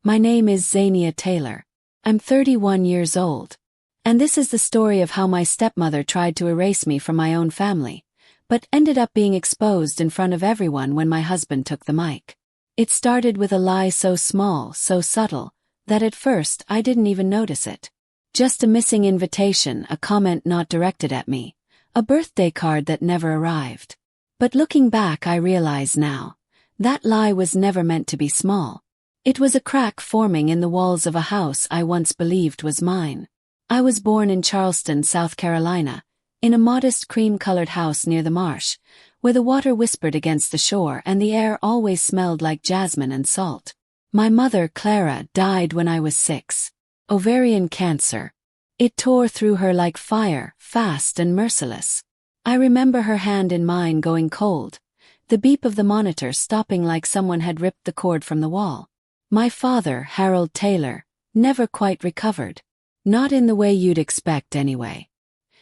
My name is Zenia Taylor. I'm 31 years old. And this is the story of how my stepmother tried to erase me from my own family, but ended up being exposed in front of everyone when my husband took the mic. It started with a lie so small, so subtle, that at first I didn't even notice it. Just a missing invitation, a comment not directed at me, a birthday card that never arrived. But looking back, I realize now, that lie was never meant to be small. It was a crack forming in the walls of a house I once believed was mine. I was born in Charleston, South Carolina, in a modest cream-colored house near the marsh, where the water whispered against the shore and the air always smelled like jasmine and salt. My mother, Clara, died when I was 6. Ovarian cancer. It tore through her like fire, fast and merciless. I remember her hand in mine going cold, the beep of the monitor stopping like someone had ripped the cord from the wall. My father, Harold Taylor, never quite recovered. Not in the way you'd expect anyway.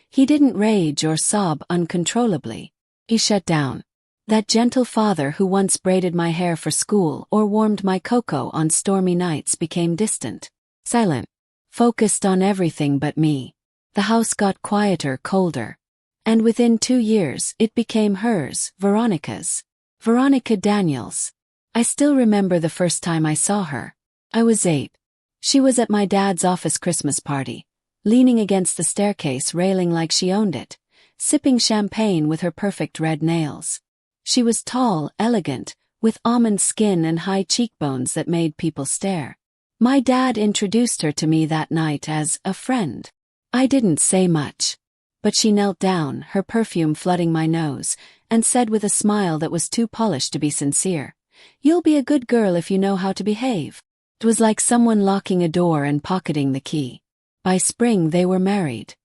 He didn't rage or sob uncontrollably. He shut down. That gentle father who once braided my hair for school or warmed my cocoa on stormy nights became distant, silent, focused on everything but me. The house got quieter, colder. And within 2 years, it became hers, Veronica's. Veronica Daniels. I still remember the first time I saw her. I was 8. She was at my dad's office Christmas party, leaning against the staircase railing like she owned it, sipping champagne with her perfect red nails. She was tall, elegant, with almond skin and high cheekbones that made people stare. My dad introduced her to me that night as a friend. I didn't say much. But she knelt down, her perfume flooding my nose, and said with a smile that was too polished to be sincere, "You'll be a good girl if you know how to behave." It was like someone locking a door and pocketing the key. By spring they were married.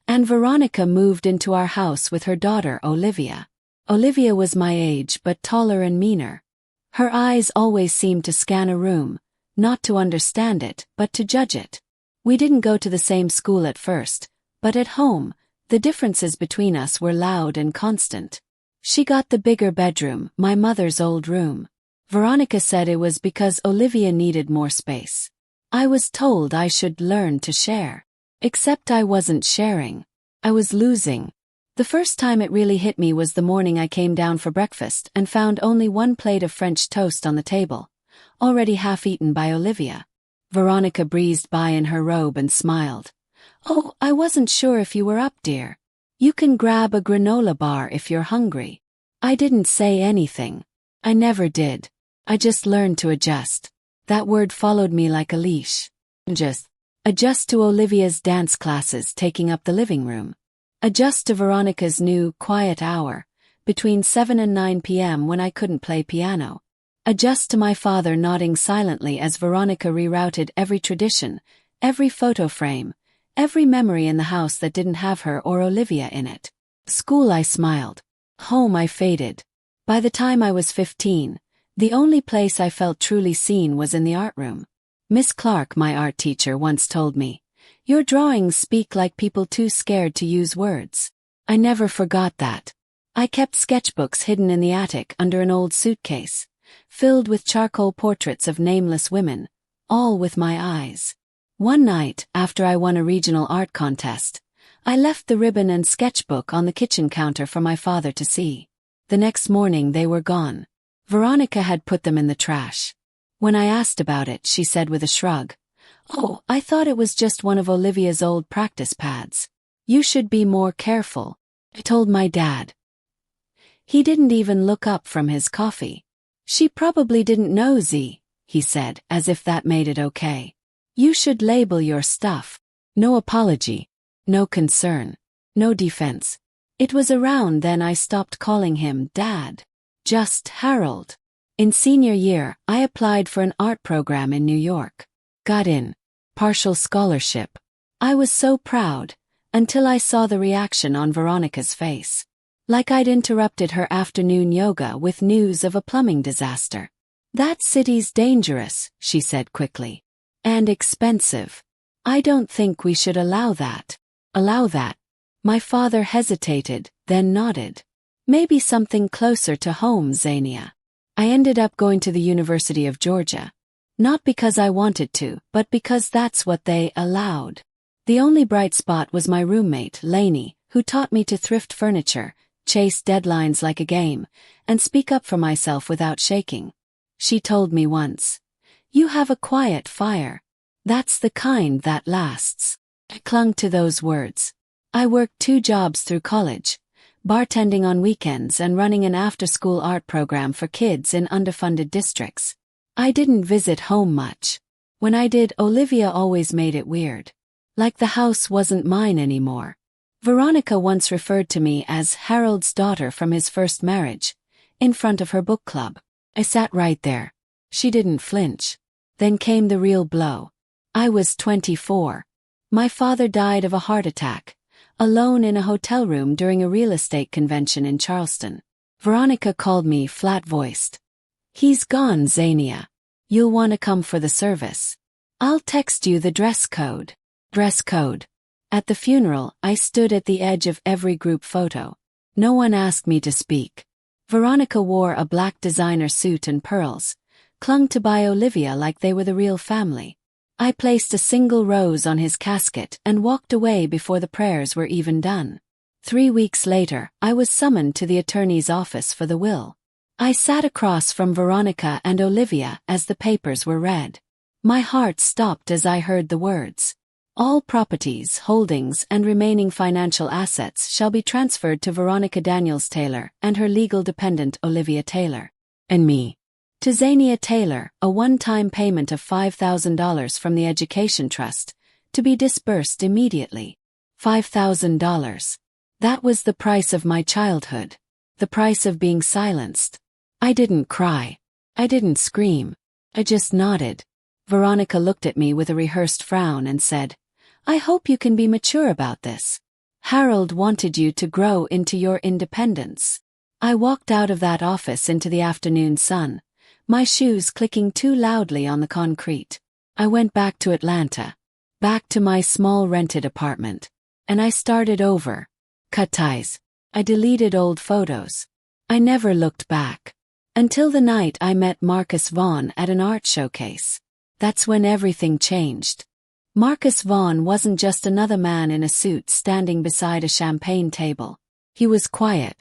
And Veronica moved into our house with her daughter Olivia. Olivia was my age but taller and meaner. Her eyes always seemed to scan a room, not to understand it, but to judge it. We didn't go to the same school at first, but at home, the differences between us were loud and constant. She got the bigger bedroom, my mother's old room. Veronica said it was because Olivia needed more space. I was told I should learn to share. Except I wasn't sharing. I was losing. The first time it really hit me was the morning I came down for breakfast and found only one plate of French toast on the table, already half eaten by Olivia. Veronica breezed by in her robe and smiled. "Oh, I wasn't sure if you were up, dear. You can grab a granola bar if you're hungry." I didn't say anything. I never did. I just learned to adjust. That word followed me like a leash. Adjust to Olivia's dance classes taking up the living room. Adjust to Veronica's new, quiet hour, between 7 and 9 p.m. when I couldn't play piano. Adjust to my father nodding silently as Veronica rerouted every tradition, every photo frame, every memory in the house that didn't have her or Olivia in it. School, I smiled. Home, I faded. By the time I was 15, the only place I felt truly seen was in the art room. Miss Clark, my art teacher, once told me, "Your drawings speak like people too scared to use words." I never forgot that. I kept sketchbooks hidden in the attic under an old suitcase, filled with charcoal portraits of nameless women, all with my eyes. One night, after I won a regional art contest, I left the ribbon and sketchbook on the kitchen counter for my father to see. The next morning they were gone. Veronica had put them in the trash. When I asked about it, she said with a shrug, "Oh, I thought it was just one of Olivia's old practice pads. You should be more careful." I told my dad. He didn't even look up from his coffee. "She probably didn't know, Z," he said, as if that made it okay. "You should label your stuff." No apology. No concern. No defense. It was around then I stopped calling him Dad. Just Harold. In senior year, I applied for an art program in New York. Got in. Partial scholarship. I was so proud, until I saw the reaction on Veronica's face. Like I'd interrupted her afternoon yoga with news of a plumbing disaster. "That city's dangerous," she said quickly. "And expensive. I don't think we should allow that." Allow that? My father hesitated, then nodded. "Maybe something closer to home, Zenia." I ended up going to the University of Georgia. Not because I wanted to, but because that's what they allowed. The only bright spot was my roommate, Lainey, who taught me to thrift furniture, chase deadlines like a game, and speak up for myself without shaking. She told me once, "You have a quiet fire. That's the kind that lasts." I clung to those words. I worked 2 jobs through college, bartending on weekends and running an after-school art program for kids in underfunded districts. I didn't visit home much. When I did, Olivia always made it weird. Like the house wasn't mine anymore. Veronica once referred to me as Harold's daughter from his first marriage, in front of her book club. I sat right there. She didn't flinch. Then came the real blow. I was 24. My father died of a heart attack, alone in a hotel room during a real estate convention in Charleston. Veronica called me flat-voiced. "He's gone, Zenia. You'll want to come for the service. I'll text you the dress code." Dress code. At the funeral, I stood at the edge of every group photo. No one asked me to speak. Veronica wore a black designer suit and pearls, clung to by Olivia like they were the real family. I placed a single rose on his casket and walked away before the prayers were even done. 3 weeks later, I was summoned to the attorney's office for the will. I sat across from Veronica and Olivia as the papers were read. My heart stopped as I heard the words, "All properties, holdings, and remaining financial assets shall be transferred to Veronica Daniels Taylor and her legal dependent Olivia Taylor." And me. To Zenia Taylor, a one-time payment of $5,000 from the Education Trust, to be disbursed immediately. $5,000. That was the price of my childhood. The price of being silenced. I didn't cry. I didn't scream. I just nodded. Veronica looked at me with a rehearsed frown and said, "I hope you can be mature about this. Harold wanted you to grow into your independence." I walked out of that office into the afternoon sun, my shoes clicking too loudly on the concrete. I went back to Atlanta, back to my small rented apartment, and I started over. Cut ties. I deleted old photos. I never looked back. Until the night I met Marcus Vaughn at an art showcase. That's when everything changed. Marcus Vaughn wasn't just another man in a suit standing beside a champagne table. He was quiet,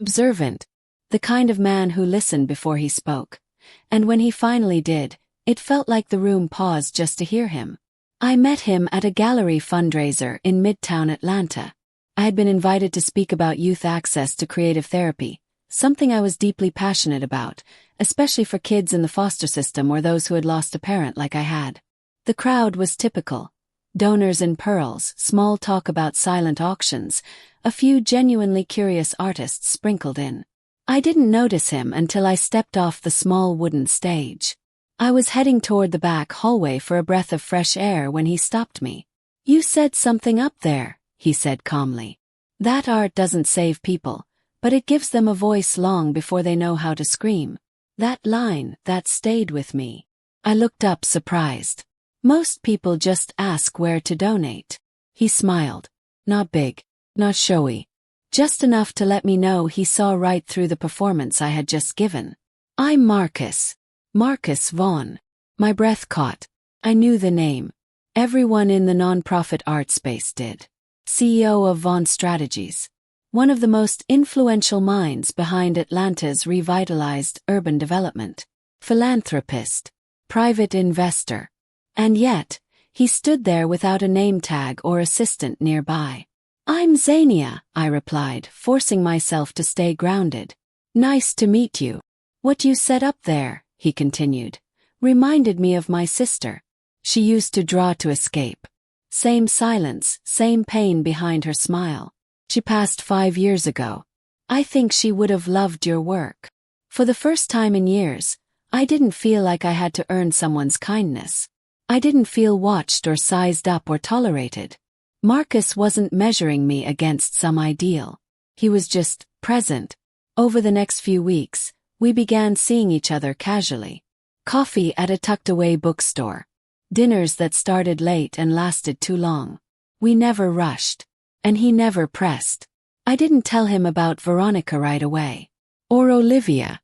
observant, the kind of man who listened before he spoke. And when he finally did, it felt like the room paused just to hear him. I met him at a gallery fundraiser in Midtown Atlanta. I had been invited to speak about youth access to creative therapy, something I was deeply passionate about, especially for kids in the foster system or those who had lost a parent like I had. The crowd was typical. Donors in pearls, small talk about silent auctions, a few genuinely curious artists sprinkled in. I didn't notice him until I stepped off the small wooden stage. I was heading toward the back hallway for a breath of fresh air when he stopped me. "You said something up there," he said calmly. "That art doesn't save people, but it gives them a voice long before they know how to scream." That line, that stayed with me. I looked up surprised. Most people just ask where to donate. He smiled. Not big, not showy. Just enough to let me know he saw right through the performance I had just given. "I'm Marcus. Marcus Vaughn." My breath caught. I knew the name. Everyone in the nonprofit art space did. CEO of Vaughn Strategies. One of the most influential minds behind Atlanta's revitalized urban development. Philanthropist. Private investor. And yet, he stood there without a name tag or assistant nearby. "I'm Zenia," I replied, forcing myself to stay grounded. "Nice to meet you. What you set up there," he continued, "reminded me of my sister. She used to draw to escape. Same silence, same pain behind her smile. She passed 5 years ago. I think she would have loved your work." For the first time in years, I didn't feel like I had to earn someone's kindness. I didn't feel watched or sized up or tolerated. Marcus wasn't measuring me against some ideal. He was just present. Over the next few weeks, we began seeing each other casually. Coffee at a tucked-away bookstore. Dinners that started late and lasted too long. We never rushed. And he never pressed. I didn't tell him about Veronica right away. Or Olivia.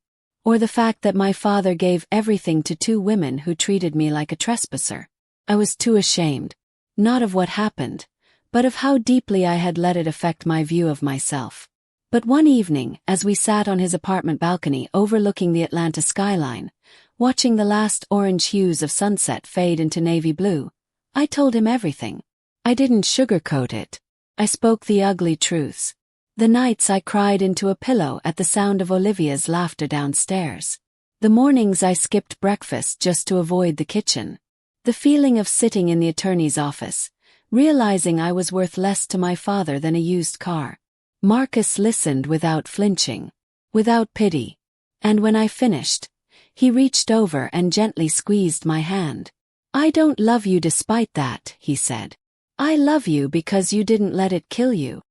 Or the fact that my father gave everything to two women who treated me like a trespasser. I was too ashamed. Not of what happened, but of how deeply I had let it affect my view of myself. But one evening, as we sat on his apartment balcony overlooking the Atlanta skyline, watching the last orange hues of sunset fade into navy blue, I told him everything. I didn't sugarcoat it. I spoke the ugly truths. The nights I cried into a pillow at the sound of Olivia's laughter downstairs. The mornings I skipped breakfast just to avoid the kitchen. The feeling of sitting in the attorney's office, realizing I was worth less to my father than a used car. Marcus listened without flinching, without pity. And when I finished, he reached over and gently squeezed my hand. "I don't love you despite that," he said. "I love you because you didn't let it kill you."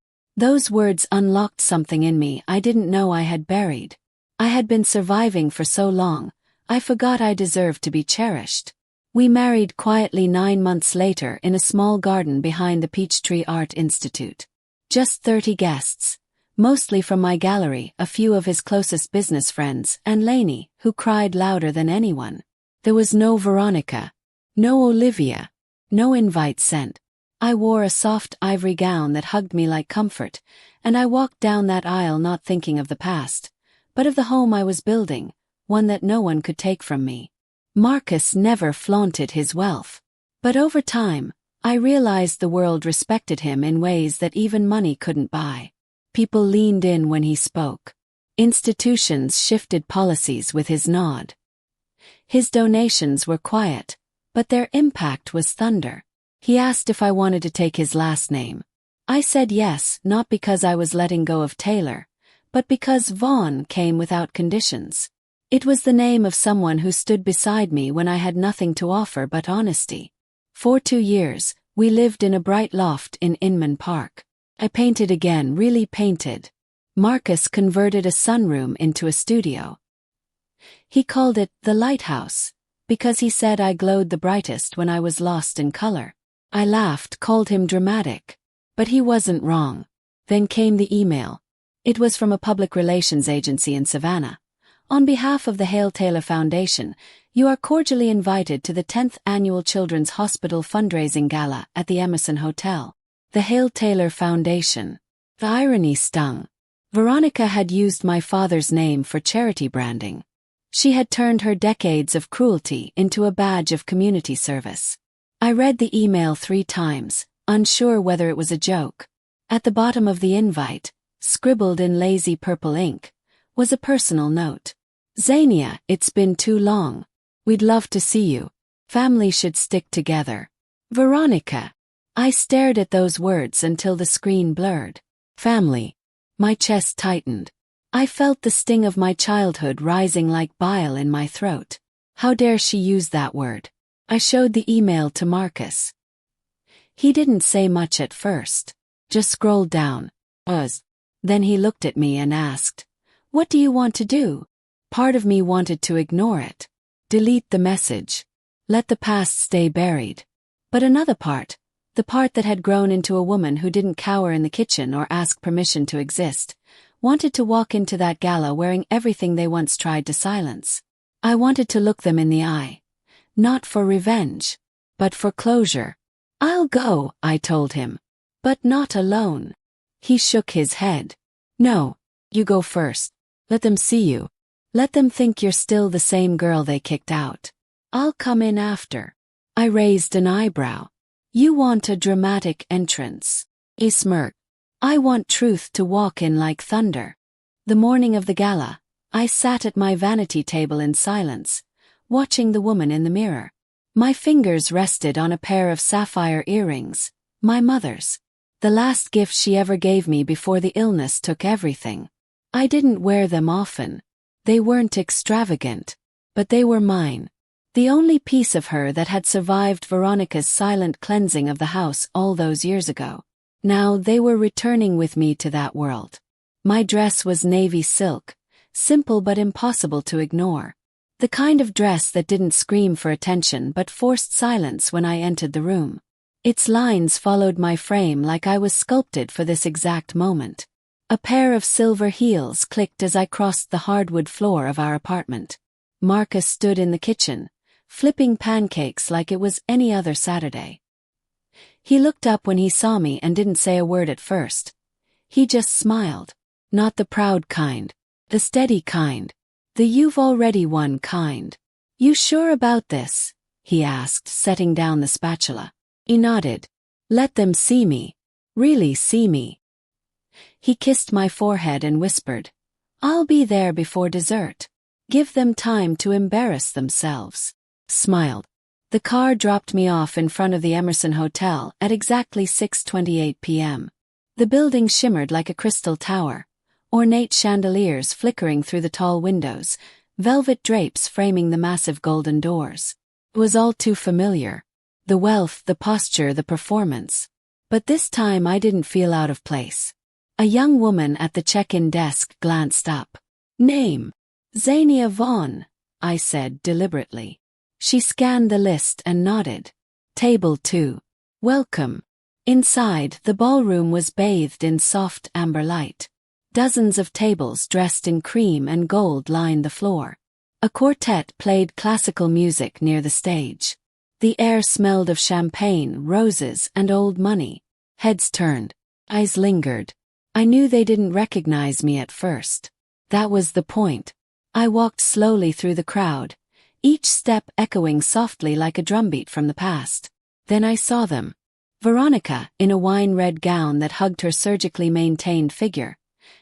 Those words unlocked something in me I didn't know I had buried. I had been surviving for so long, I forgot I deserved to be cherished. We married quietly 9 months later in a small garden behind the Peachtree Art Institute. Just 30 guests, mostly from my gallery, a few of his closest business friends, and Lainey, who cried louder than anyone. There was no Veronica, no Olivia, no invite sent. I wore a soft ivory gown that hugged me like comfort, and I walked down that aisle not thinking of the past, but of the home I was building, one that no one could take from me. Marcus never flaunted his wealth. But over time, I realized the world respected him in ways that even money couldn't buy. People leaned in when he spoke. Institutions shifted policies with his nod. His donations were quiet, but their impact was thunder. He asked if I wanted to take his last name. I said yes, not because I was letting go of Taylor, but because Vaughn came without conditions. It was the name of someone who stood beside me when I had nothing to offer but honesty. For 2 years, we lived in a bright loft in Inman Park. I painted again, really painted. Marcus converted a sunroom into a studio. He called it the lighthouse, because he said I glowed the brightest when I was lost in color. I laughed, called him dramatic. But he wasn't wrong. Then came the email. It was from a public relations agency in Savannah. On behalf of the Hale Taylor Foundation, you are cordially invited to the 10th Annual Children's Hospital Fundraising Gala at the Emerson Hotel. The Hale Taylor Foundation. The irony stung. Veronica had used my father's name for charity branding. She had turned her decades of cruelty into a badge of community service. I read the email 3 times, unsure whether it was a joke. At the bottom of the invite, scribbled in lazy purple ink, was a personal note. "Zenia, it's been too long. We'd love to see you. Family should stick together. Veronica." I stared at those words until the screen blurred. Family. My chest tightened. I felt the sting of my childhood rising like bile in my throat. How dare she use that word? I showed the email to Marcus. He didn't say much at first. Just scrolled down. Then he looked at me and asked, "What do you want to do?" Part of me wanted to ignore it. Delete the message. Let the past stay buried. But another part, the part that had grown into a woman who didn't cower in the kitchen or ask permission to exist, wanted to walk into that gala wearing everything they once tried to silence. I wanted to look them in the eye. Not for revenge, but for closure. "I'll go," I told him. "But not alone." He shook his head. "No, you go first. Let them see you. Let them think you're still the same girl they kicked out. I'll come in after." I raised an eyebrow. "You want a dramatic entrance." He smirked. "I want truth to walk in like thunder." The morning of the gala, I sat at my vanity table in silence, watching the woman in the mirror. My fingers rested on a pair of sapphire earrings, my mother's. The last gift she ever gave me before the illness took everything. I didn't wear them often. They weren't extravagant, but they were mine. The only piece of her that had survived Veronica's silent cleansing of the house all those years ago. Now they were returning with me to that world. My dress was navy silk, simple but impossible to ignore. The kind of dress that didn't scream for attention but forced silence when I entered the room. Its lines followed my frame like I was sculpted for this exact moment. A pair of silver heels clicked as I crossed the hardwood floor of our apartment. Marcus stood in the kitchen, flipping pancakes like it was any other Saturday. He looked up when he saw me and didn't say a word at first. He just smiled. Not the proud kind. The steady kind. The "you've already won" kind. "You sure about this?" he asked, setting down the spatula. He nodded. "Let them see me. Really see me." He kissed my forehead and whispered, "I'll be there before dessert. Give them time to embarrass themselves." Smiled. The car dropped me off in front of the Emerson Hotel at exactly 6:28 p.m. The building shimmered like a crystal tower, ornate chandeliers flickering through the tall windows, velvet drapes framing the massive golden doors. It was all too familiar. The wealth, the posture, the performance. But this time I didn't feel out of place. A young woman at the check-in desk glanced up. "Name?" "Zenia Vaughn," I said deliberately. She scanned the list and nodded. "Table 2. Welcome." Inside, the ballroom was bathed in soft amber light. Dozens of tables dressed in cream and gold lined the floor. A quartet played classical music near the stage. The air smelled of champagne, roses, and old money. Heads turned. Eyes lingered. I knew they didn't recognize me at first. That was the point. I walked slowly through the crowd, each step echoing softly like a drumbeat from the past. Then I saw them. Veronica, in a wine-red gown that hugged her surgically maintained figure,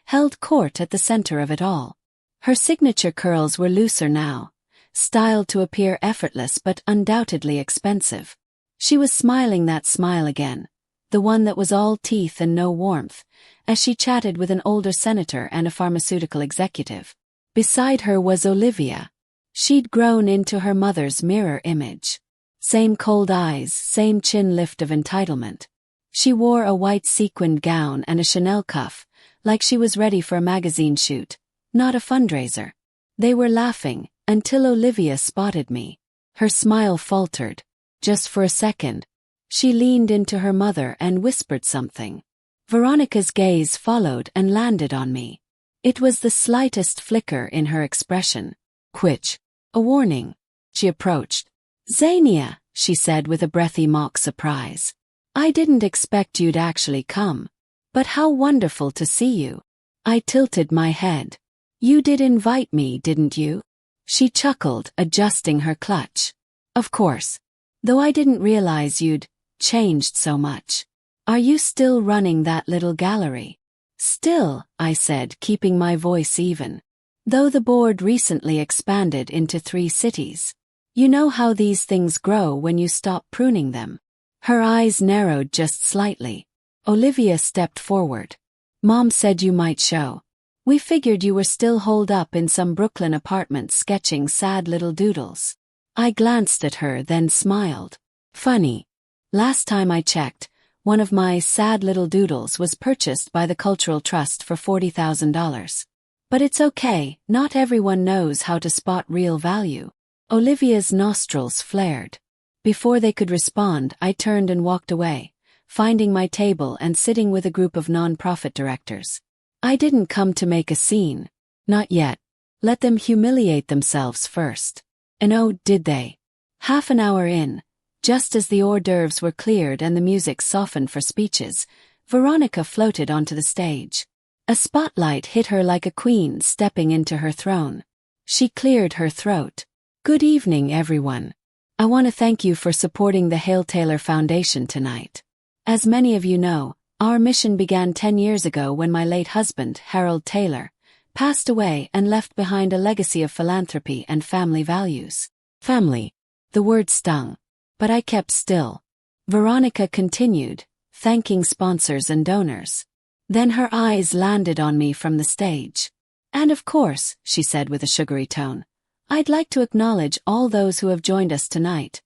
held court at the center of it all. Her signature curls were looser now, styled to appear effortless but undoubtedly expensive. She was smiling that smile again, the one that was all teeth and no warmth, as she chatted with an older senator and a pharmaceutical executive. Beside her was Olivia. She'd grown into her mother's mirror image. Same cold eyes, same chin lift of entitlement. She wore a white sequined gown and a Chanel cuff, like she was ready for a magazine shoot, not a fundraiser. They were laughing, until Olivia spotted me. Her smile faltered. Just for a second. She leaned into her mother and whispered something. Veronica's gaze followed and landed on me. It was the slightest flicker in her expression. "Quitch." A warning. She approached. "Zenia," she said with a breathy mock surprise. "I didn't expect you'd actually come. But how wonderful to see you." I tilted my head. "You did invite me, didn't you?" She chuckled, adjusting her clutch. "Of course. Though I didn't realize you'd changed so much. Are you still running that little gallery?" "Still," I said, keeping my voice even. "Though the board recently expanded into 3 cities. You know how these things grow when you stop pruning them." Her eyes narrowed just slightly. Olivia stepped forward. "Mom said you might show. We figured you were still holed up in some Brooklyn apartment sketching sad little doodles." I glanced at her, then smiled. "Funny. Last time I checked, one of my sad little doodles was purchased by the Cultural Trust for $40,000. But it's okay, not everyone knows how to spot real value." Olivia's nostrils flared. Before they could respond, I turned and walked away, finding my table and sitting with a group of non-profit directors. I didn't come to make a scene. Not yet. Let them humiliate themselves first. And oh, did they. Half an hour in, just as the hors d'oeuvres were cleared and the music softened for speeches, Veronica floated onto the stage. A spotlight hit her like a queen stepping into her throne. She cleared her throat. "Good evening, everyone. I want to thank you for supporting the Hale Taylor Foundation tonight. As many of you know, our mission began 10 years ago when my late husband, Harold Taylor, passed away and left behind a legacy of philanthropy and family values." Family. The word stung. But I kept still. Veronica continued, thanking sponsors and donors. Then her eyes landed on me from the stage. "And of course," she said with a sugary tone, "I'd like to acknowledge all those who have joined us tonight.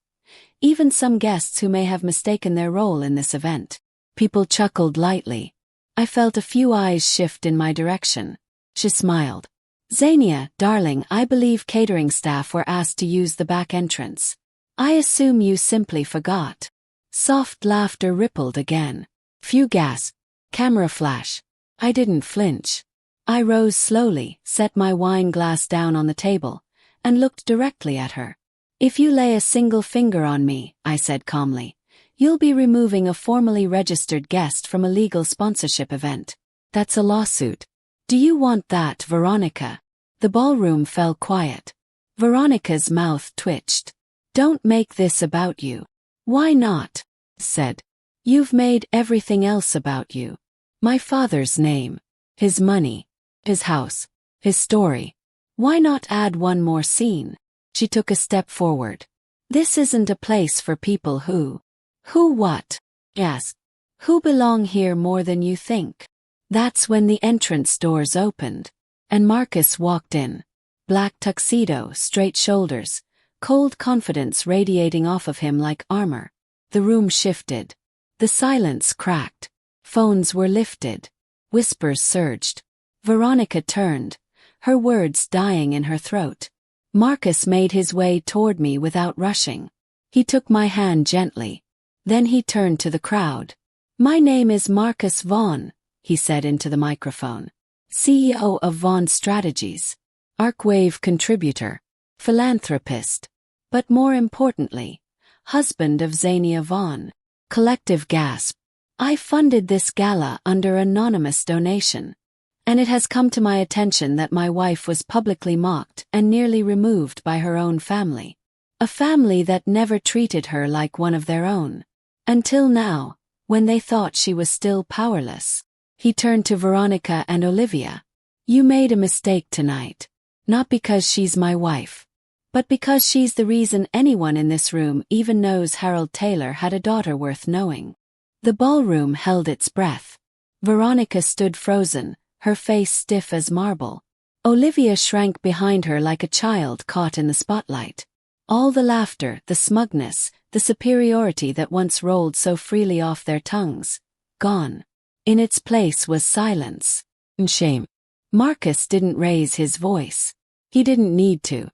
Even some guests who may have mistaken their role in this event." People chuckled lightly. I felt a few eyes shift in my direction. She smiled. "Zenia, darling, I believe catering staff were asked to use the back entrance. I assume you simply forgot." Soft laughter rippled again. Few gasps. Camera flash. I didn't flinch. I rose slowly, set my wine glass down on the table, and looked directly at her. If you lay a single finger on me, I said calmly, you'll be removing a formally registered guest from a legal sponsorship event. That's a lawsuit. Do you want that, Veronica? The ballroom fell quiet. Veronica's mouth twitched. Don't make this about you. Why not? Said. You've made everything else about you. My father's name, his money, his house, his story. Why not add one more scene? She took a step forward. This isn't a place for people who what? Asked. Who belong here more than you think. That's when the entrance doors opened, and Marcus walked in. Black tuxedo, straight shoulders, cold confidence radiating off of him like armor. The room shifted. The silence cracked. Phones were lifted. Whispers surged. Veronica turned, her words dying in her throat. Marcus made his way toward me without rushing. He took my hand gently. Then he turned to the crowd. My name is Marcus Vaughn, he said into the microphone. CEO of Vaughn Strategies. Arcwave contributor. Philanthropist. But more importantly, husband of Zenia Vaughn. Collective gasp. I funded this gala under anonymous donation. And it has come to my attention that my wife was publicly mocked and nearly removed by her own family. A family that never treated her like one of their own. Until now, when they thought she was still powerless. He turned to Veronica and Olivia. You made a mistake tonight. Not because she's my wife. But because she's the reason anyone in this room even knows Harold Taylor had a daughter worth knowing. The ballroom held its breath. Veronica stood frozen, her face stiff as marble. Olivia shrank behind her like a child caught in the spotlight. All the laughter, the smugness, the superiority that once rolled so freely off their tongues, gone. In its place was silence and shame. Marcus didn't raise his voice. He didn't need to.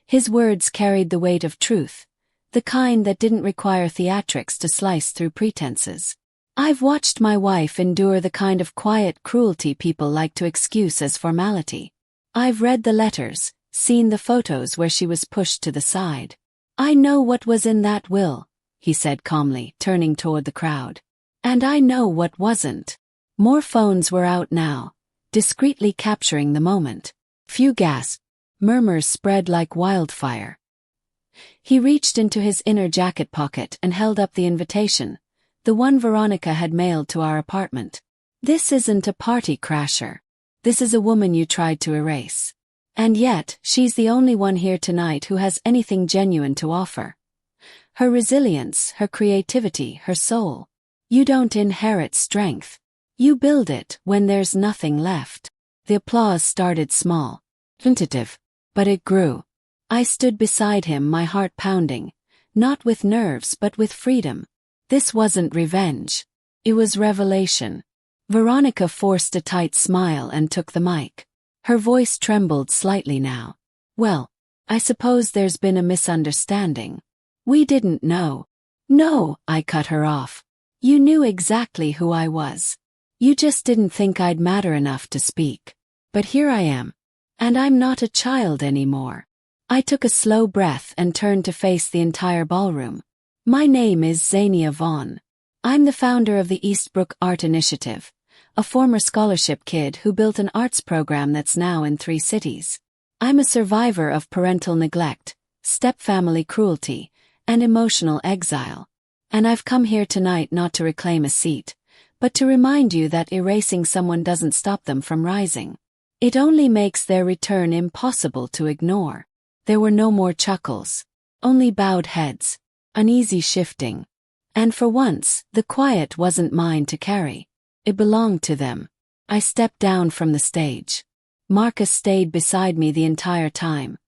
His words carried the weight of truth, the kind that didn't require theatrics to slice through pretenses. I've watched my wife endure the kind of quiet cruelty people like to excuse as formality. I've read the letters, seen the photos where she was pushed to the side. I know what was in that will, he said calmly, turning toward the crowd. And I know what wasn't. More phones were out now, discreetly capturing the moment. Few gasped. Murmurs spread like wildfire. He reached into his inner jacket pocket and held up the invitation, the one Veronica had mailed to our apartment. This isn't a party crasher. This is a woman you tried to erase. And yet, she's the only one here tonight who has anything genuine to offer. Her resilience, her creativity, her soul. You don't inherit strength. You build it when there's nothing left. The applause started small, tentative, but it grew. I stood beside him, my heart pounding, not with nerves but with freedom. This wasn't revenge. It was revelation. Veronica forced a tight smile and took the mic. Her voice trembled slightly now. Well, I suppose there's been a misunderstanding. We didn't know. No, I cut her off. You knew exactly who I was. You just didn't think I'd matter enough to speak. But here I am. And I'm not a child anymore. I took a slow breath and turned to face the entire ballroom. My name is Zenia Vaughn. I'm the founder of the Eastbrook Art Initiative, a former scholarship kid who built an arts program that's now in 3 cities. I'm a survivor of parental neglect, stepfamily cruelty, and emotional exile. And I've come here tonight not to reclaim a seat, but to remind you that erasing someone doesn't stop them from rising. It only makes their return impossible to ignore. There were no more chuckles, only bowed heads, uneasy shifting. And for once, the quiet wasn't mine to carry. It belonged to them. I stepped down from the stage. Marcus stayed beside me the entire time,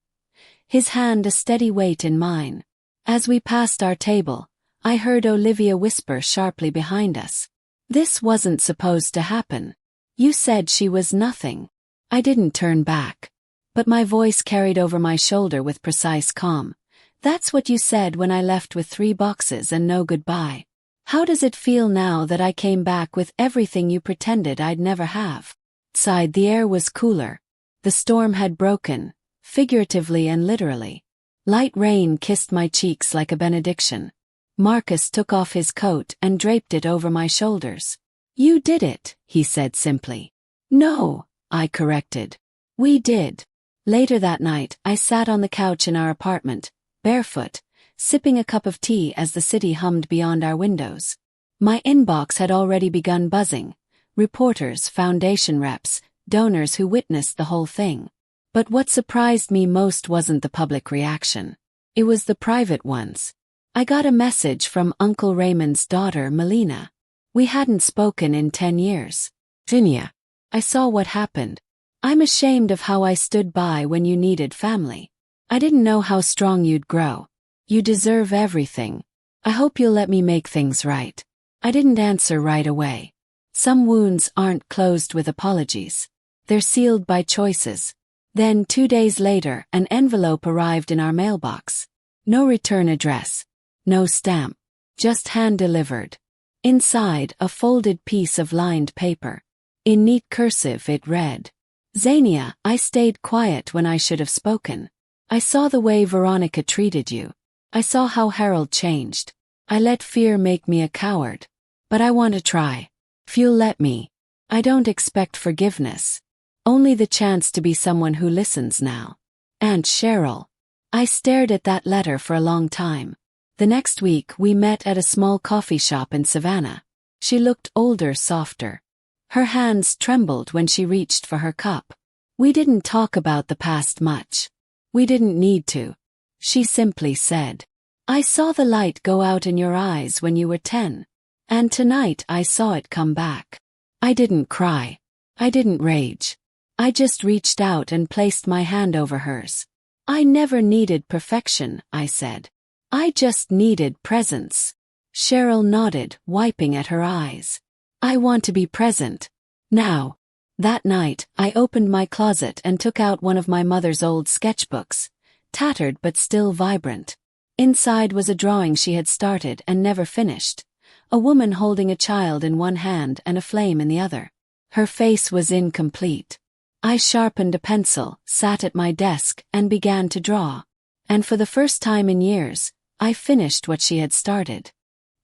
his hand a steady weight in mine. As we passed our table, I heard Olivia whisper sharply behind us. This wasn't supposed to happen. You said she was nothing. I didn't turn back. But my voice carried over my shoulder with precise calm. That's what you said when I left with 3 boxes and no goodbye. How does it feel now that I came back with everything you pretended I'd never have? Outside, the air was cooler. The storm had broken, figuratively and literally. Light rain kissed my cheeks like a benediction. Marcus took off his coat and draped it over my shoulders. "You did it," he said simply. "No," I corrected. "We did." Later that night, I sat on the couch in our apartment, barefoot, sipping a cup of tea as the city hummed beyond our windows. My inbox had already begun buzzing. Reporters, foundation reps, donors who witnessed the whole thing. But what surprised me most wasn't the public reaction. It was the private ones. I got a message from Uncle Raymond's daughter, Melina. We hadn't spoken in 10 years. "Zenia, I saw what happened. I'm ashamed of how I stood by when you needed family. I didn't know how strong you'd grow. You deserve everything. I hope you'll let me make things right." I didn't answer right away. Some wounds aren't closed with apologies. They're sealed by choices. Then 2 days later, an envelope arrived in our mailbox. No return address. No stamp. Just hand-delivered. Inside, a folded piece of lined paper. In neat cursive it read, "Zenia, I stayed quiet when I should have spoken. I saw the way Veronica treated you. I saw how Harold changed. I let fear make me a coward. But I want to try. If you'll let me. I don't expect forgiveness. Only the chance to be someone who listens now. Aunt Cheryl." I stared at that letter for a long time. The next week we met at a small coffee shop in Savannah. She looked older, softer. Her hands trembled when she reached for her cup. We didn't talk about the past much. We didn't need to. She simply said, "I saw the light go out in your eyes when you were 10. And tonight I saw it come back." I didn't cry. I didn't rage. I just reached out and placed my hand over hers. "I never needed perfection," I said. "I just needed presence." Cheryl nodded, wiping at her eyes. "I want to be present. Now." That night, I opened my closet and took out one of my mother's old sketchbooks, tattered but still vibrant. Inside was a drawing she had started and never finished. A woman holding a child in one hand and a flame in the other. Her face was incomplete. I sharpened a pencil, sat at my desk, and began to draw. And for the first time in years, I finished what she had started.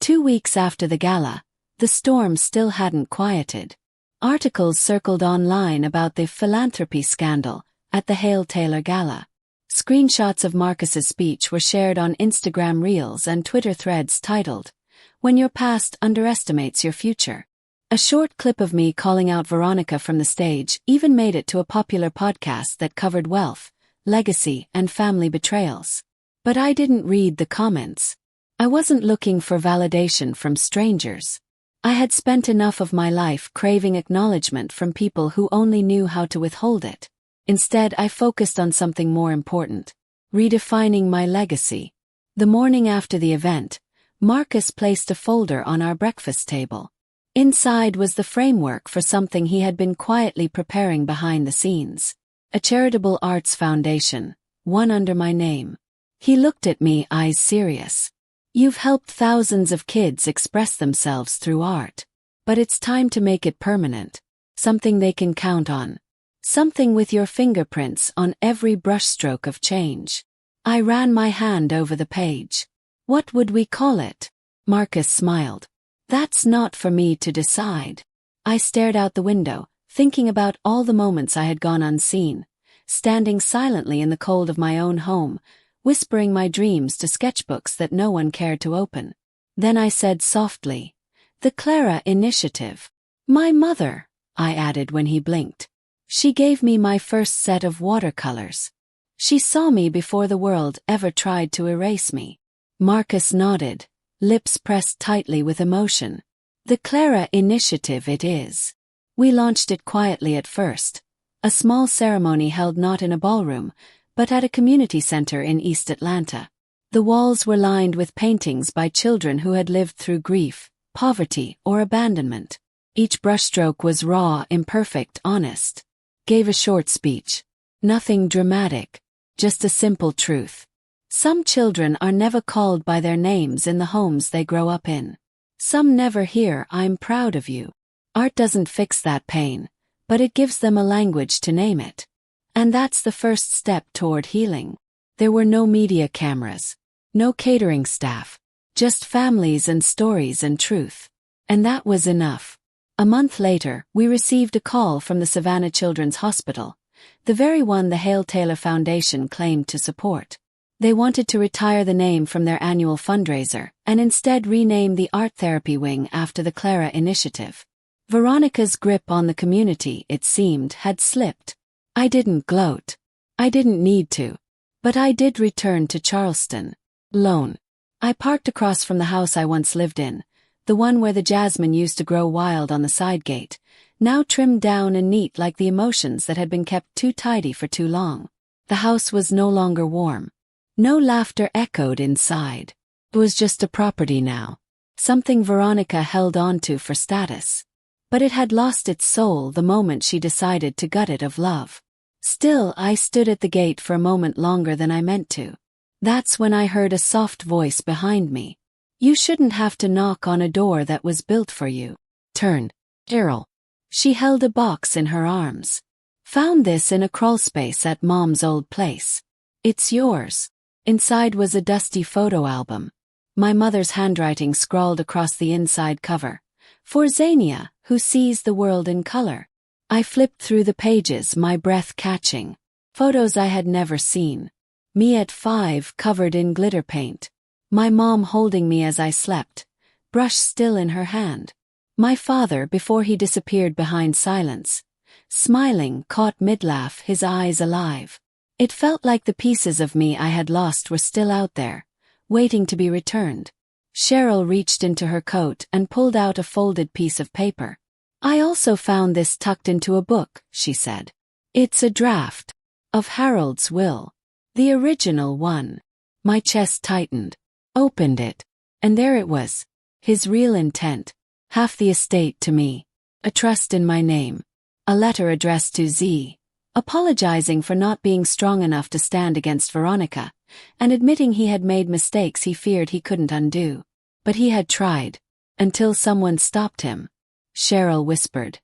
2 weeks after the gala, the storm still hadn't quieted. Articles circled online about the philanthropy scandal at the Hale Taylor Gala. Screenshots of Marcus's speech were shared on Instagram Reels and Twitter threads titled, "When Your Past Underestimates Your Future." A short clip of me calling out Veronica from the stage even made it to a popular podcast that covered wealth, legacy, and family betrayals. But I didn't read the comments. I wasn't looking for validation from strangers. I had spent enough of my life craving acknowledgement from people who only knew how to withhold it. Instead, I focused on something more important: redefining my legacy. The morning after the event, Marcus placed a folder on our breakfast table. Inside was the framework for something he had been quietly preparing behind the scenes. A charitable arts foundation, one under my name. He looked at me, eyes serious. "You've helped thousands of kids express themselves through art. But it's time to make it permanent. Something they can count on. Something with your fingerprints on every brushstroke of change." I ran my hand over the page. "What would we call it?" Marcus smiled. "That's not for me to decide." I stared out the window, thinking about all the moments I had gone unseen, standing silently in the cold of my own home, whispering my dreams to sketchbooks that no one cared to open. Then I said softly, "The Clara Initiative." "My mother," I added when he blinked. "She gave me my first set of watercolors. She saw me before the world ever tried to erase me." Marcus nodded, lips pressed tightly with emotion. "The Clara Initiative it is." We launched it quietly at first. A small ceremony held not in a ballroom, but at a community center in East Atlanta. The walls were lined with paintings by children who had lived through grief, poverty, or abandonment. Each brushstroke was raw, imperfect, honest. Gave a short speech. Nothing dramatic. Just a simple truth. Some children are never called by their names in the homes they grow up in. Some never hear "I'm proud of you." Art doesn't fix that pain, but it gives them a language to name it. And that's the first step toward healing. There were no media cameras, no catering staff, just families and stories and truth. And that was enough. A month later, we received a call from the Savannah Children's Hospital, the very one the Hale Taylor Foundation claimed to support. They wanted to retire the name from their annual fundraiser and instead rename the art therapy wing after the Clara Initiative. Veronica's grip on the community, it seemed, had slipped. I didn't gloat. I didn't need to. But I did return to Charleston. Alone. I parked across from the house I once lived in, the one where the jasmine used to grow wild on the side gate, now trimmed down and neat like the emotions that had been kept too tidy for too long. The house was no longer warm. No laughter echoed inside. It was just a property now. Something Veronica held onto for status. But it had lost its soul the moment she decided to gut it of love. Still, I stood at the gate for a moment longer than I meant to. That's when I heard a soft voice behind me. "You shouldn't have to knock on a door that was built for you. Turn. Carol." She held a box in her arms. "Found this in a crawlspace at Mom's old place. It's yours." Inside was a dusty photo album. My mother's handwriting scrawled across the inside cover. "For Zenia, who sees the world in color." I flipped through the pages, my breath catching. Photos I had never seen. Me at 5, covered in glitter paint. My mom holding me as I slept, brush still in her hand. My father before he disappeared behind silence. Smiling, caught mid-laugh, his eyes alive. It felt like the pieces of me I had lost were still out there, waiting to be returned. Cheryl reached into her coat and pulled out a folded piece of paper. "I also found this tucked into a book," she said. "It's a draft of Harold's will. The original one." My chest tightened. Opened it. And there it was. His real intent. Half the estate to me. A trust in my name. A letter addressed to Z. Apologizing for not being strong enough to stand against Veronica, and admitting he had made mistakes he feared he couldn't undo. But he had tried. Until someone stopped him. Cheryl whispered.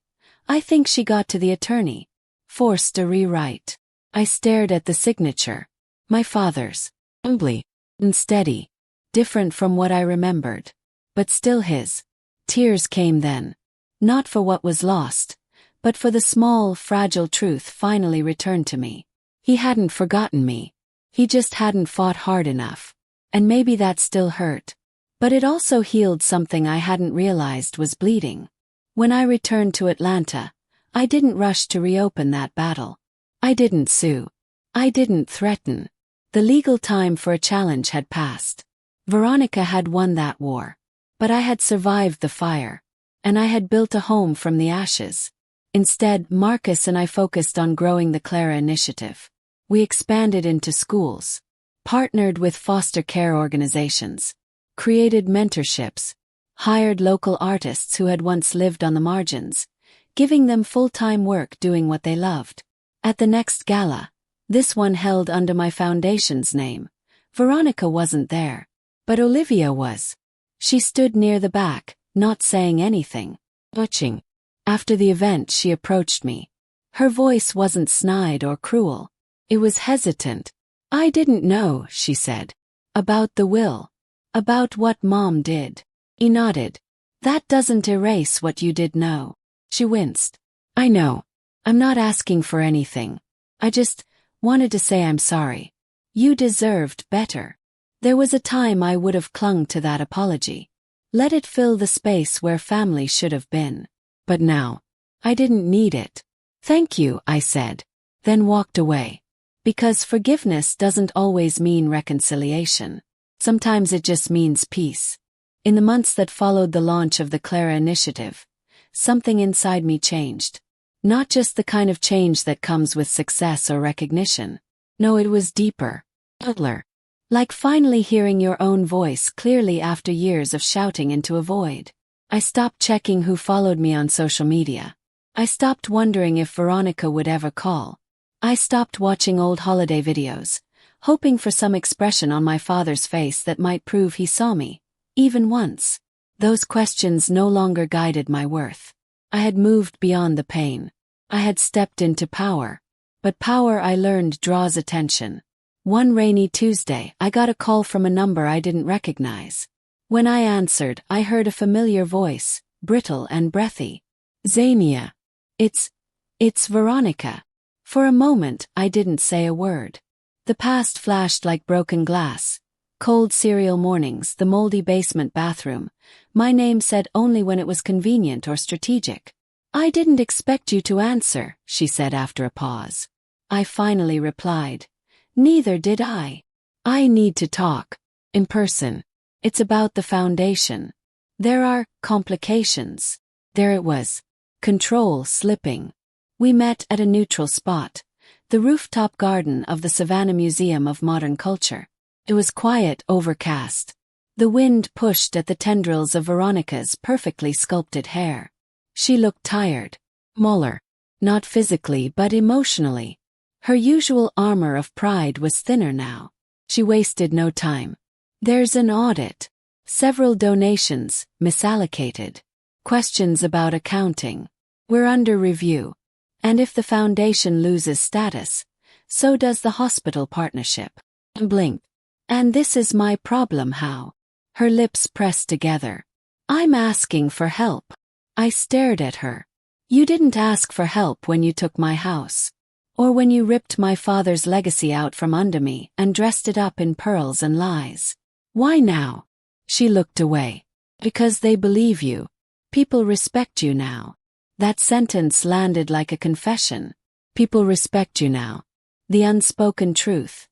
"I think she got to the attorney. Forced a rewrite." I stared at the signature. My father's. Ugly. And steady. Different from what I remembered. But still his. Tears came then. Not for what was lost, but for the small, fragile truth finally returned to me. He hadn't forgotten me. He just hadn't fought hard enough. And maybe that still hurt. But it also healed something I hadn't realized was bleeding. When I returned to Atlanta, I didn't rush to reopen that battle. I didn't sue. I didn't threaten. The legal time for a challenge had passed. Veronica had won that war. But I had survived the fire. And I had built a home from the ashes. Instead, Marcus and I focused on growing the Clara Initiative. We expanded into schools, partnered with foster care organizations, created mentorships, hired local artists who had once lived on the margins, giving them full-time work doing what they loved. At the next gala, this one held under my foundation's name, Veronica wasn't there, but Olivia was. She stood near the back, not saying anything, watching. After the event she approached me. Her voice wasn't snide or cruel. It was hesitant. "I didn't know," she said. "About the will. About what Mom did." He nodded. "That doesn't erase what you did know." She winced. "I know. I'm not asking for anything. I just wanted to say I'm sorry. You deserved better." There was a time I would have clung to that apology. Let it fill the space where family should have been. But now, I didn't need it. "Thank you," I said, then walked away. Because forgiveness doesn't always mean reconciliation. Sometimes it just means peace. In the months that followed the launch of the Clara Initiative, something inside me changed. Not just the kind of change that comes with success or recognition. No, it was deeper. Subtler. Like finally hearing your own voice clearly after years of shouting into a void. I stopped checking who followed me on social media. I stopped wondering if Veronica would ever call. I stopped watching old holiday videos, hoping for some expression on my father's face that might prove he saw me, even once. Those questions no longer guided my worth. I had moved beyond the pain. I had stepped into power. But power, I learned, draws attention. One rainy Tuesday, I got a call from a number I didn't recognize. When I answered, I heard a familiar voice, brittle and breathy. Zenia. It's Veronica. For a moment, I didn't say a word. The past flashed like broken glass. Cold cereal mornings, the moldy basement bathroom. My name said only when it was convenient or strategic. I didn't expect you to answer, she said after a pause. I finally replied. Neither did I. I need to talk. In person. It's about the foundation. There are complications. There it was. Control slipping. We met at a neutral spot. The rooftop garden of the Savannah Museum of Modern Culture. It was quiet, overcast. The wind pushed at the tendrils of Veronica's perfectly sculpted hair. She looked tired. Smaller. Not physically but emotionally. Her usual armor of pride was thinner now. She wasted no time. There's an audit. Several donations, misallocated. Questions about accounting. We're under review. And if the foundation loses status, so does the hospital partnership. Blink. And this is my problem, how? Her lips pressed together. I'm asking for help. I stared at her. You didn't ask for help when you took my house. Or when you ripped my father's legacy out from under me and dressed it up in pearls and lies. Why now? She looked away. Because they believe you. People respect you now. That sentence landed like a confession. People respect you now. The unspoken truth.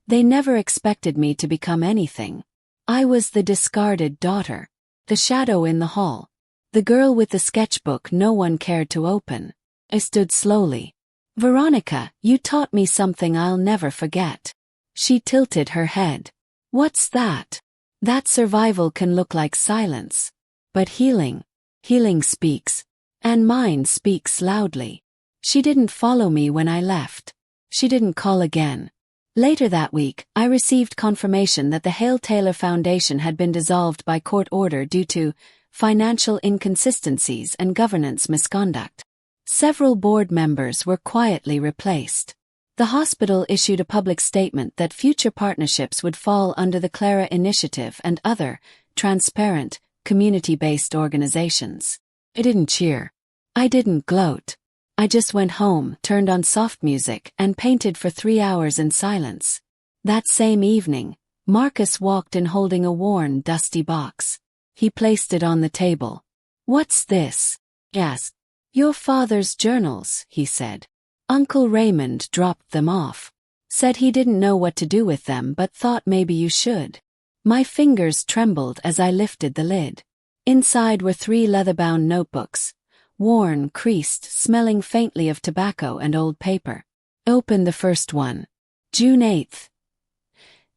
They never expected me to become anything. I was the discarded daughter. The shadow in the hall. The girl with the sketchbook no one cared to open. I stood slowly. Veronica, you taught me something I'll never forget. She tilted her head. What's that? That survival can look like silence. But healing speaks. And mine speaks loudly. She didn't follow me when I left. She didn't call again. Later that week, I received confirmation that the Hale Taylor Foundation had been dissolved by court order due to financial inconsistencies and governance misconduct. Several board members were quietly replaced. The hospital issued a public statement that future partnerships would fall under the Clara Initiative and other, transparent, community-based organizations. I didn't cheer. I didn't gloat. I just went home, turned on soft music, and painted for 3 hours in silence. That same evening, Marcus walked in holding a worn, dusty box. He placed it on the table. What's this? Yes. Your father's journals, he said. Uncle Raymond dropped them off. Said he didn't know what to do with them but thought maybe you should. My fingers trembled as I lifted the lid. Inside were 3 leather-bound notebooks. Worn, creased, smelling faintly of tobacco and old paper. Open the first one. June 8th.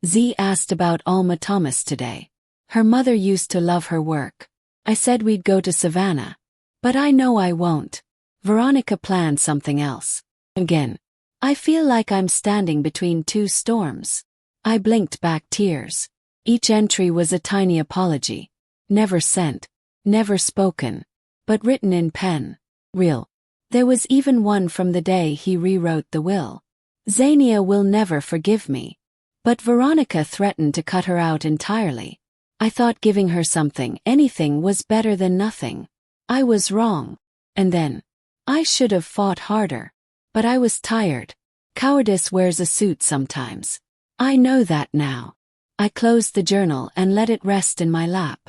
Z asked about Alma Thomas today. Her mother used to love her work. I said we'd go to Savannah. But I know I won't. Veronica planned something else. Again. I feel like I'm standing between 2 storms. I blinked back tears. Each entry was a tiny apology. Never sent. Never spoken. But written in pen. Real. There was even one from the day he rewrote the will. Zenia will never forgive me. But Veronica threatened to cut her out entirely. I thought giving her something, anything, was better than nothing. I was wrong. And then. I should have fought harder. But I was tired. Cowardice wears a suit sometimes. I know that now. I closed the journal and let it rest in my lap.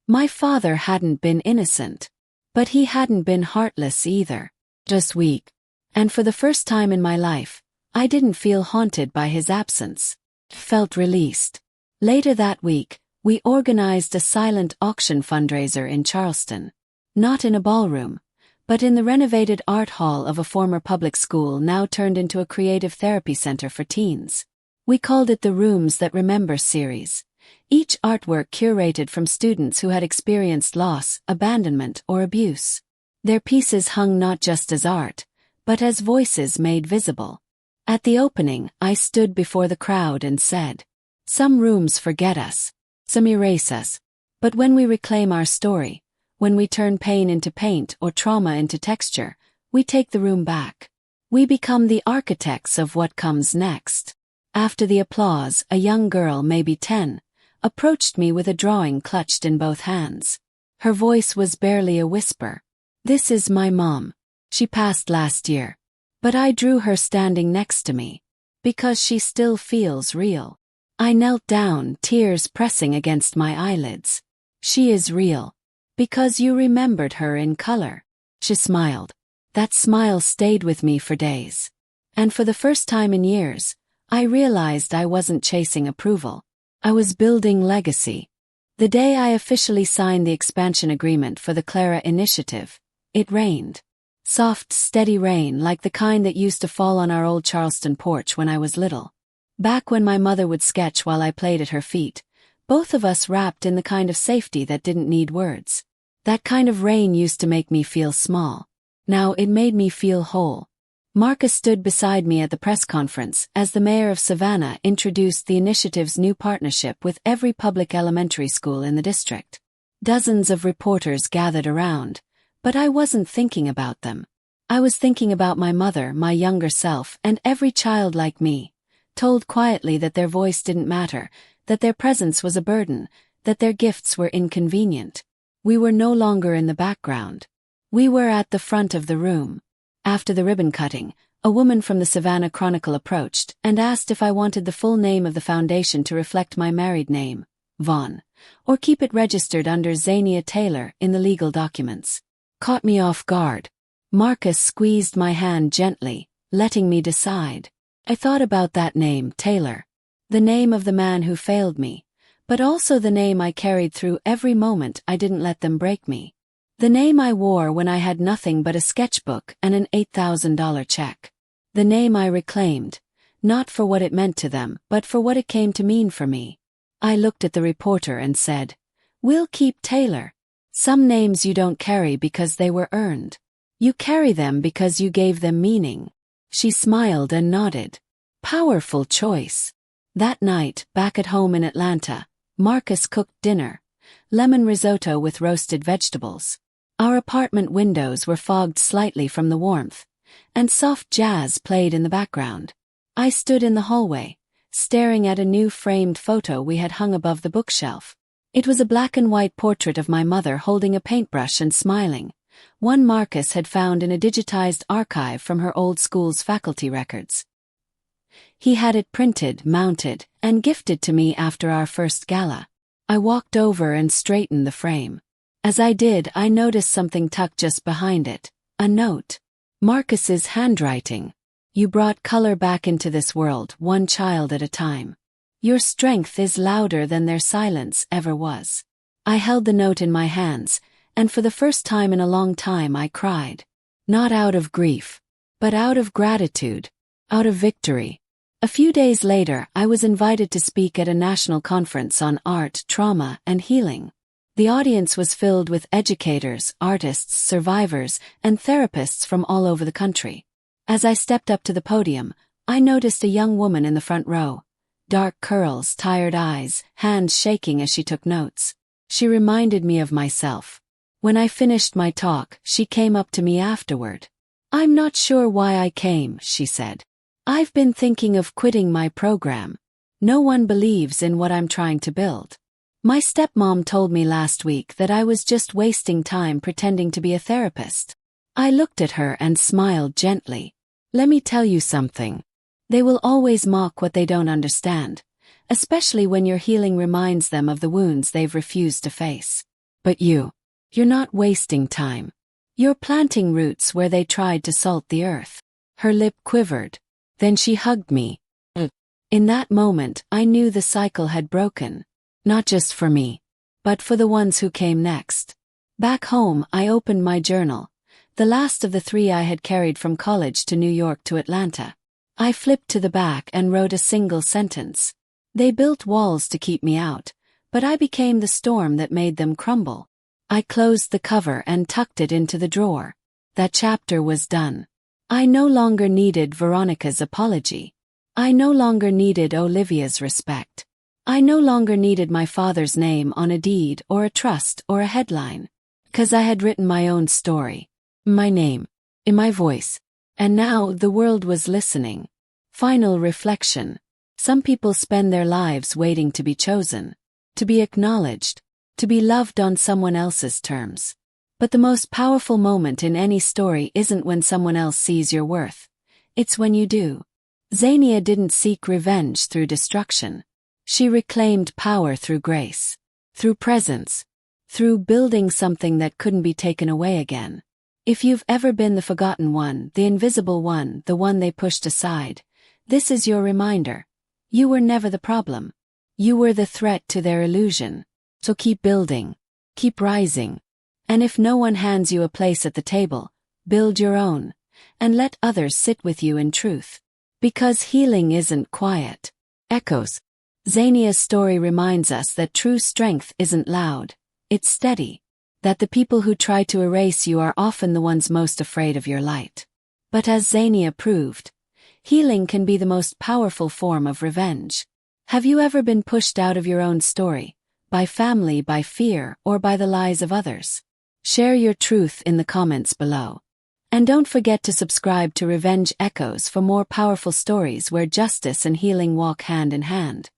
My father hadn't been innocent. But he hadn't been heartless either. Just weak. And for the first time in my life, I didn't feel haunted by his absence. Felt released. Later that week, we organized a silent auction fundraiser in Charleston. Not in a ballroom, but in the renovated art hall of a former public school now turned into a creative therapy center for teens. We called it the Rooms That Remember series. Each artwork curated from students who had experienced loss, abandonment, or abuse. Their pieces hung not just as art, but as voices made visible. At the opening, I stood before the crowd and said, "Some rooms forget us. Some erase us. But when we reclaim our story, when we turn pain into paint or trauma into texture, we take the room back. We become the architects of what comes next. After the applause, a young girl, maybe 10, approached me with a drawing clutched in both hands. Her voice was barely a whisper. "This is my mom. She passed last year. But I drew her standing next to me. Because she still feels real." I knelt down, tears pressing against my eyelids. "She is real. Because you remembered her in color." She smiled. That smile stayed with me for days. And for the first time in years, I realized I wasn't chasing approval. I was building legacy. The day I officially signed the expansion agreement for the Clara Initiative, it rained. Soft, steady rain like the kind that used to fall on our old Charleston porch when I was little. Back when my mother would sketch while I played at her feet, both of us wrapped in the kind of safety that didn't need words. That kind of rain used to make me feel small. Now it made me feel whole. Marcus stood beside me at the press conference as the mayor of Savannah introduced the initiative's new partnership with every public elementary school in the district. Dozens of reporters gathered around, but I wasn't thinking about them. I was thinking about my mother, my younger self, and every child like me, told quietly that their voice didn't matter, that their presence was a burden, that their gifts were inconvenient. We were no longer in the background. We were at the front of the room. After the ribbon cutting, a woman from the Savannah Chronicle approached and asked if I wanted the full name of the foundation to reflect my married name, Vaughn, or keep it registered under Zenia Taylor in the legal documents. Caught me off guard. Marcus squeezed my hand gently, letting me decide. I thought about that name, Taylor. The name of the man who failed me, but also the name I carried through every moment I didn't let them break me. The name I wore when I had nothing but a sketchbook and an $8,000 check. The name I reclaimed, not for what it meant to them, but for what it came to mean for me. I looked at the reporter and said, "We'll keep Taylor. Some names you don't carry because they were earned. You carry them because you gave them meaning." She smiled and nodded. Powerful choice. That night, back at home in Atlanta, Marcus cooked dinner. Lemon risotto with roasted vegetables. Our apartment windows were fogged slightly from the warmth, and soft jazz played in the background. I stood in the hallway, staring at a new framed photo we had hung above the bookshelf. It was a black and white portrait of my mother holding a paintbrush and smiling, one Marcus had found in a digitized archive from her old school's faculty records. He had it printed, mounted, and gifted to me after our first gala. I walked over and straightened the frame. As I did, I noticed something tucked just behind it, a note. Marcus's handwriting. "You brought color back into this world, one child at a time. Your strength is louder than their silence ever was." I held the note in my hands, and for the first time in a long time I cried. Not out of grief, but out of gratitude, out of victory. A few days later, I was invited to speak at a national conference on art, trauma, and healing. The audience was filled with educators, artists, survivors, and therapists from all over the country. As I stepped up to the podium, I noticed a young woman in the front row. Dark curls, tired eyes, hands shaking as she took notes. She reminded me of myself. When I finished my talk, she came up to me afterward. "I'm not sure why I came," she said. "I've been thinking of quitting my program. No one believes in what I'm trying to build. My stepmom told me last week that I was just wasting time pretending to be a therapist." I looked at her and smiled gently. "Let me tell you something. They will always mock what they don't understand, especially when your healing reminds them of the wounds they've refused to face. But you're not wasting time. You're planting roots where they tried to salt the earth." Her lip quivered. Then she hugged me. In that moment, I knew the cycle had broken. Not just for me, but for the ones who came next. Back home, I opened my journal, the last of the 3 I had carried from college to New York to Atlanta. I flipped to the back and wrote a single sentence. They built walls to keep me out, but I became the storm that made them crumble. I closed the cover and tucked it into the drawer. That chapter was done. I no longer needed Veronica's apology. I no longer needed Olivia's respect. I no longer needed my father's name on a deed or a trust or a headline. 'Cause I had written my own story. My name. In my voice. And now the world was listening. Final reflection. Some people spend their lives waiting to be chosen, to be acknowledged, to be loved on someone else's terms. But the most powerful moment in any story isn't when someone else sees your worth. It's when you do. Zenia didn't seek revenge through destruction. She reclaimed power through grace, through presence, through building something that couldn't be taken away again. If you've ever been the forgotten one, the invisible one, the one they pushed aside, this is your reminder. You were never the problem. You were the threat to their illusion. So keep building. Keep rising. And if no one hands you a place at the table, build your own. And let others sit with you in truth. Because healing isn't quiet. Echoes. Zenia's story reminds us that true strength isn't loud. It's steady. That the people who try to erase you are often the ones most afraid of your light. But as Zenia proved, healing can be the most powerful form of revenge. Have you ever been pushed out of your own story? By family, by fear, or by the lies of others? Share your truth in the comments below. And don't forget to subscribe to Revenge Echoes for more powerful stories where justice and healing walk hand in hand.